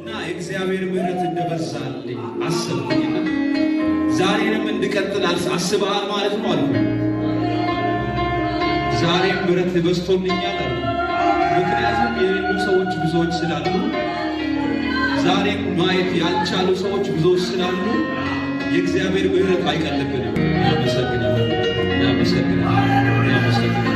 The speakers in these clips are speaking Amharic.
እና የእግዚአብሔር ምሕረት እንደበዛልኝ አሰብኩኝና ዛሬንም እንድቀጥል አስበሃል ማለት ነው አልኩ። ዛሬም ምሕረት በዝቶልኛል አልኩ። ምክንያቱም የሌሉ ሰዎች ብዙዎች ስላሉ፣ ዛሬም ማየት ያልቻሉ ሰዎች ብዙዎች ስላሉ የእግዚአብሔር ምሕረት አይቀልብንም። ያመሰግናል፣ ያመሰግናል፣ ያመሰግናል።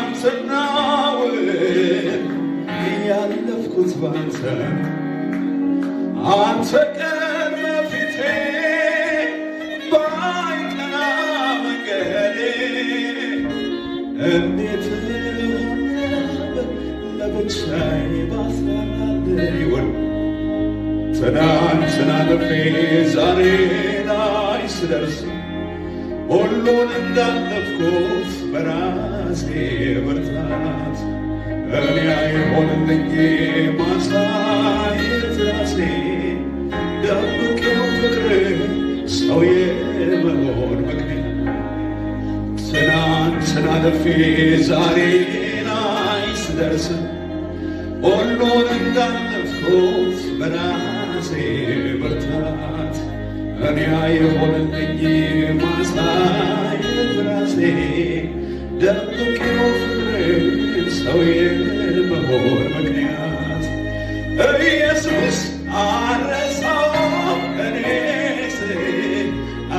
የትናንትናውን ያለፍኩት ባንተ አንተ ቀን በፊቴ ባይቀና መንገዴ እንዴት ለብቻዬ ባስራራልህ ይሆን ትናንትና አልፌ ዛሬ ላይ ስደርስ ሁሉን እንዳለፍኩት በራሴ ብርታት እኔ አይሆንልኝ ማሳየት ራሴ ደብቄው ፍቅር ሰው የመሆን ምክንያት ትናንትና አልፌ ዛሬ ላይ ስደርስ ሁሉን እንዳለፍኩት በራሴ ብርታት እኔ አይሆንልኝ ማሳየት ራሴ ደብቄው ፍቅር ሰው የመሆን ምክንያት ኢየሱስ አረሳው እኔስ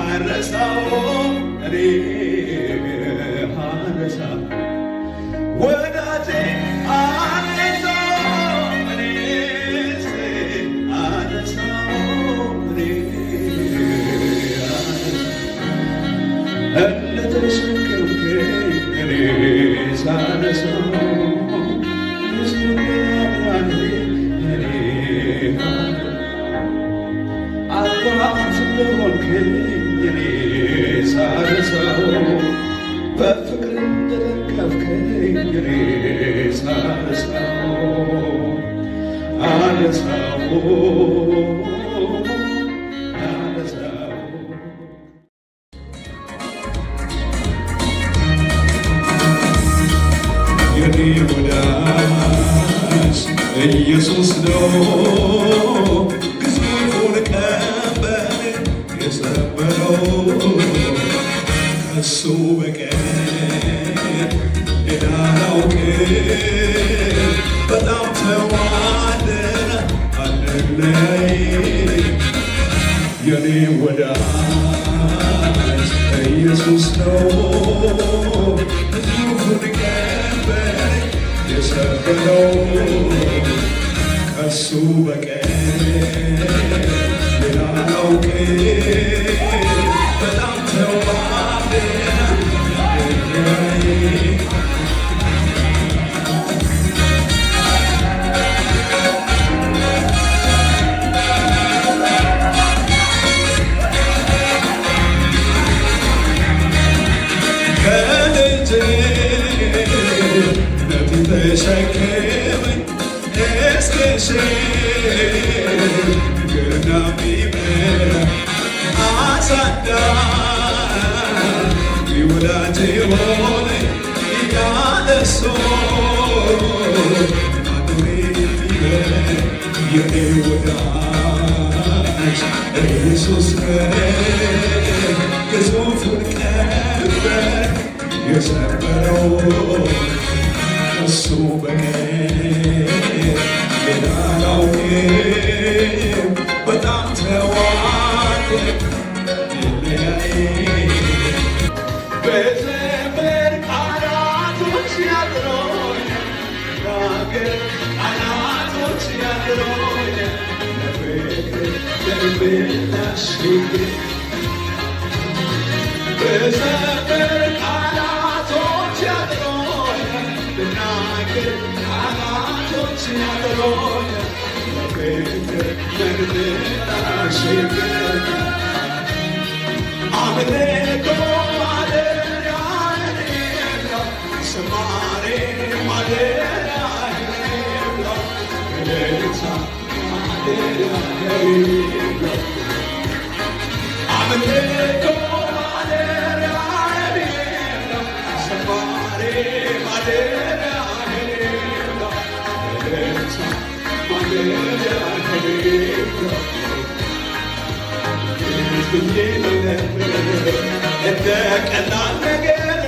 አረሳው እኔ አረሳ ወዳጄ አረሳው እኔስ አረሳው እኔ እንደተሸከምከኝ እኔ ሳነሳው አባት እንደሆንከኝ እኔ ሳነሳው በፍቅር እንደደገፍከኝ እኔ ሳነሳው አነሳው የኔ ወዳጅ ኢየሱስ ነው ግዙፉን ቀንበር የሰበረው ከሱ በቀር ሌላ አላውቅም በጣም ተዋደን አንለያይም የኔ ወዳጅ ኢየሱስ ነው ግዙፉን ቀንበር የሰበረው ከሱ በቀር ሌላ አላውቅም በጣም ተዋደን አንለያይም ተሸከመኝ እስክሽር ገና ቢመራ አሳዳጊ ወዳጄ ሆነ ያለ ሰው አድሬ የኔ ወዳጅ ኢየሱስ ግዙፉን ቀንበር የሰበረው እሱ በቀር ሌላ አላውቅም። በጣም ተዋደድ በዘመን ቃላቶች ያጥሮኝ ናገር ቃላቶች ያጥሮኝ ለፍቅር ለምላሽ በዘመን ቃላቶች ያጥሮኝ ልናገር ቃላቶች ያጥሮኝ ለፍቅር ለምላሽ አምልኮ ማደሪያዬ ነው ዝማሬ ማደሪያዬ ነው እልልታ ማደሪያዬ ነው አምልኮ ማደሪያዬ ነው ዝማሬ ማደሪያዬ ነው እልልታ ማደሪያዬ ነው እንደ ቀላል ነገር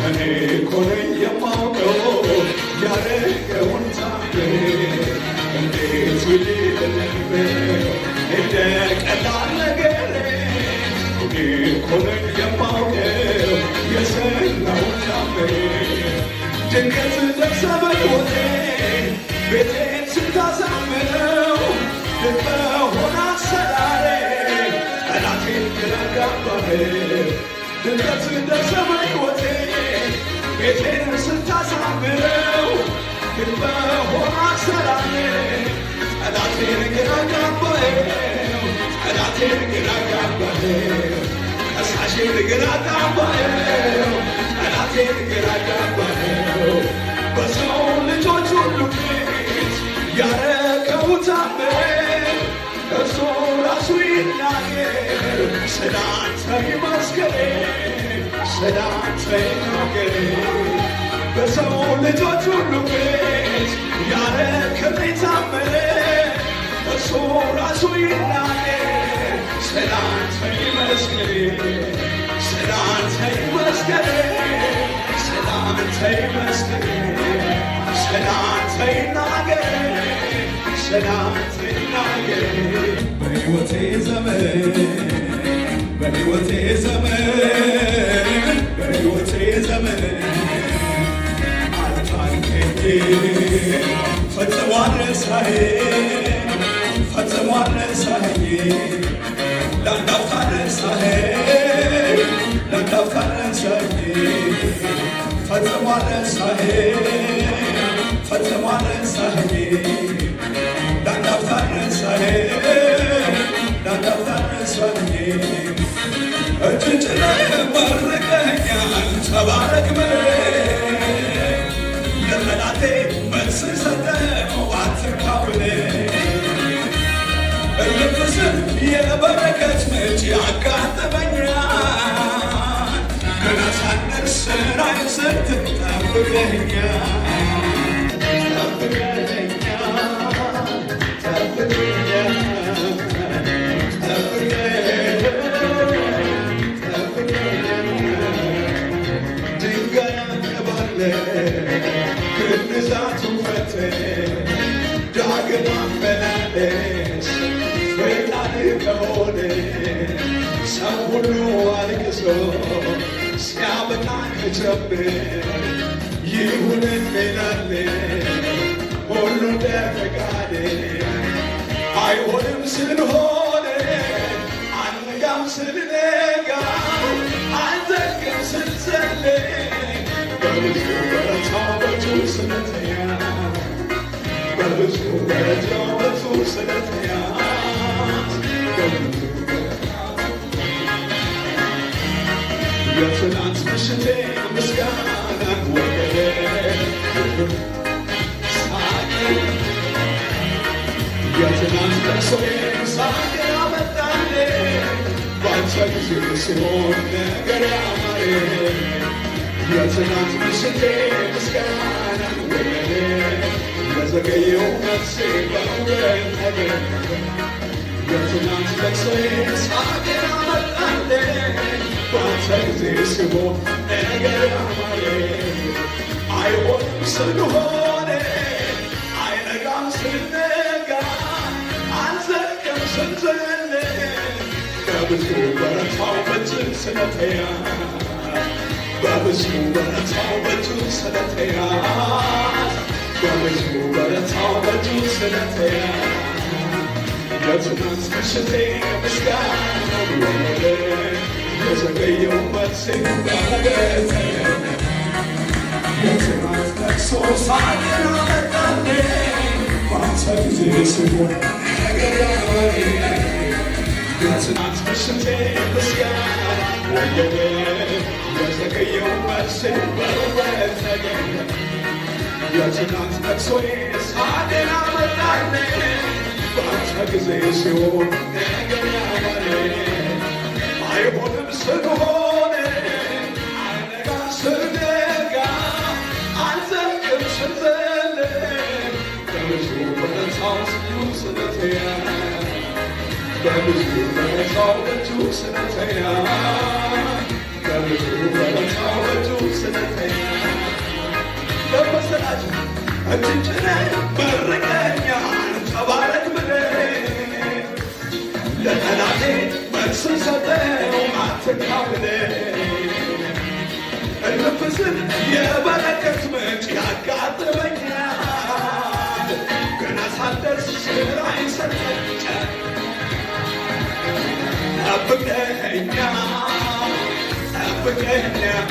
እኔ እኮ ነኝ የማውቀው ያደረገውን ታምር እንዴት ብዬ ልነግርህ እንደ ቀላል ነገር እኔ እኮ ነኝ የማውቀው የሰራውን ታምር ድንገት ደርሰህ በሕይወቴ ቤቴን ስታሳምነው ልትሆን አሰራሬ ጠላቴን ግራ አጋባህ ድንገት ደርሰህ በሕይወቴ ቤቴን ስታሳምረው ልትሆን አሰራሬ ጠላቴን ግራ አጋባህ ጠላቴን ግራ አጋባህ ከሳሼን ግራ አጋባህ ጠላቴን ግራ አጋባህ በሰው ልጆች ሁሉ ፊት ያረገው ታምር እርሱ ራሱ ይናገር ስላንተ ይመስገን ስላንተ ይናገር በሰው ልጆች ሁሉ ፊት ያረክልኝ ታምር እርሱ ራሱ ይናገር ስላንተ ይመስገን ስላንተ ይመስገን ስላንተ ይመስገን ስላንተ ይናገር ስላንተ ይናገር በሕይወቴ ዘመን በሕይወቴ ዘመን በሕይወቴ ዘመን አልታንኬ ፈጽሞ አልረሳኸኝ ፈጽሞ አልረሳኸኝ ለአንድ አፍታ ረሳኸኝ ለአንድ አፍታ ረሳኸኝ ፈጽሞ አልረሳኸኝ ፈጽሞ አልረሳኸኝ ለአንድ አፍታ ረሳኸኝ ለአንድ አፍታ ረሳኸኝ እጅን ጭነህ ባርከኸኛል ተባረክ ለጠላቴ መልስ ሰጠኸው አትርካው እልፍስል የበረከት ምንጭ ያጋጥመኛል ገና ሳልደርስ ስራዬን ስትጠብቀኛል ድንጋይ አንከባለህ ግንዛቱን ፈትህ ዳግም አመላለስ ፈቃድ ከሆነ ሰው ሁሉ አልቅሶ ሲያበቃ ከጀምር ይሁን እንላለን ሁሉ እንደ ፈቃድ አይሆንም ስንሆን አንጋም ስንነጋ አንዘግም ስንጸልይ በብዙ በረታዎቹ ስለተያ በብዙ በረታዎቹ ስለተያ የትናንት ምሽቴ ምስጋናን ወገደ የትናንት ለቅሶዬ ሳቅ አመጣልኝ ባንተ ጊዜ ሲሆን ነገር ያማረ የትናንት ምሽቴ ምስጋና ወደኔ ለዘገየው ነፍሴ በእውነት ተገኘ የትናንት ለቅሶዬ ሳቅን አመጣልኝ ባንተ ጊዜ ሲሆን ነገር ያማረ አይሆንም ስንሆን አይነጋም ስንነጋ አንዘልቅም ስንዘል በብዙ በረታው በእጅህ ስለተያዝ በብዙ በረታው በእጅህ ስለተያዝ በብዙ በረታው በእጅህ ስለተያዝ የትናንት ምሽቴ ምስጋና ወደ የዘገየው መልሴ በእውነት ተገኘ የትናንት ለቅሶ ሳቅን አመጣልኝ ባንተ ጊዜ ሲሆን ነገር ያማረ የትናንት ምሽቴ ምስጋና ወደኔ የዘገየው መልሴ በእውነት ተገኘ የትናንት ለቅሶዬ ሳቅን አመጣልኝ ባንተ ጊዜ ሲሆን ነገር ያማረ አይሆንም ስንሆን አይነጋ ስንነጋ አንዘልቅም ስንዘል በብዙ በረታው ስለተያዝ በብዙ በረታው በእጅህ ስለተያዝ በብዙ በረታው በእጅህ ስለተያዝ ለመሰላችሁ እጅን ጭነህ መርቀኸኛል ተባረክ ብለህ ለጠላቴ መልስን ሰጠው አትንካው ብለህ እልፍ ስል የበረከት ምንጭ ያጋጥመኛል ገና ሳልደርስ ስራዬን ሰጠኝ ጠብቀኸኛል ጠብቀኸኛል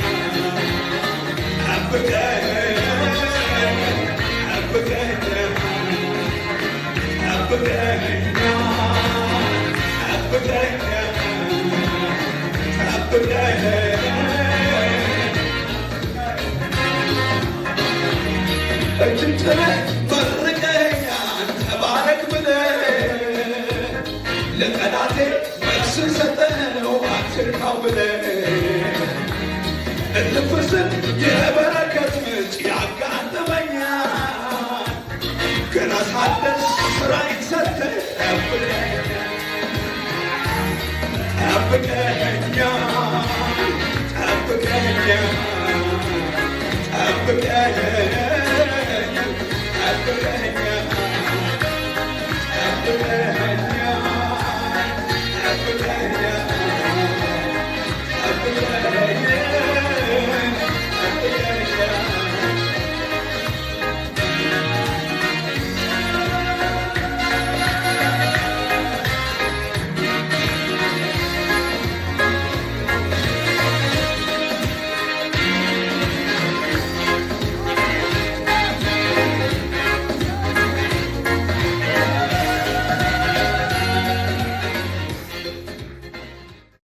እጅን ጭነህ መርቀኸኛል ተባረክ ብለህ ለጠላቴ መልስን ሰጠኸው አትንካው ብለህ እልፍ ስል የበረከት ምንጭ ያጋጥመኛል ገና ሳልደርስ ስራዬን ሰጠህ ጠብቀኸኛል